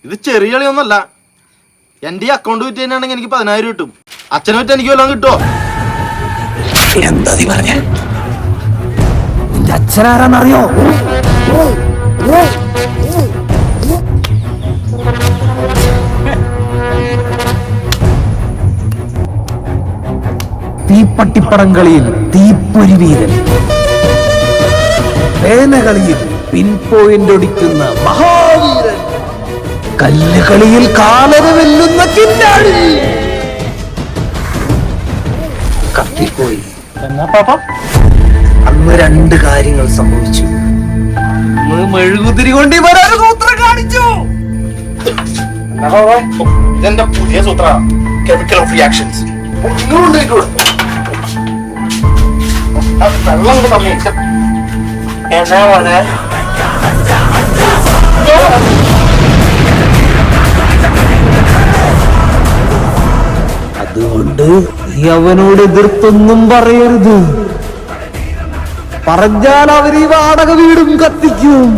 ഇത് ചെറിയ കളിയൊന്നല്ല. എന്റെ അക്കൗണ്ട് വിറ്റ് തന്നെയാണെങ്കിൽ എനിക്ക് 10,000 കിട്ടും. അച്ഛനെ വിറ്റ് എനിക്ക് വല്ലതും കിട്ടുമോ? എന്താ നീ പറഞ്ഞ? നിന്റെ അച്ഛനാരാന്നറിയോ? തീപ്പട്ടിപ്പടംകളിയിൽ തീപ്പൊരി വീരൻ, പേനകളിയിൽ പിൻ പോയിന്റ് ഒടിക്കുന്ന മഹാവീരൻ, കല്ലുകളിയിൽ കാലര വെല്ലുന്ന കില്ലാടി. കത്തിപ്പോയി. എന്നാ പാപ്പ? അന്ന് 2 കാര്യങ്ങൾ സംഭവിച്ചു. മെഴുകുതിരി കൊണ്ട് ഇവരൊരു സൂത്രം കാണിച്ചു. ഇതെന്റെ പുതിയ സൂത്ര, കെമിക്കൽ ഓഫ് റിയാക്ഷൻസ്. വെള്ളം എന്നാ പോലെ അതുകൊണ്ട് നീ അവനോട് എതിർത്തൊന്നും പറയരുത്. പറഞ്ഞാൽ അവർ ഈ വാടക വീടും കത്തിക്കും.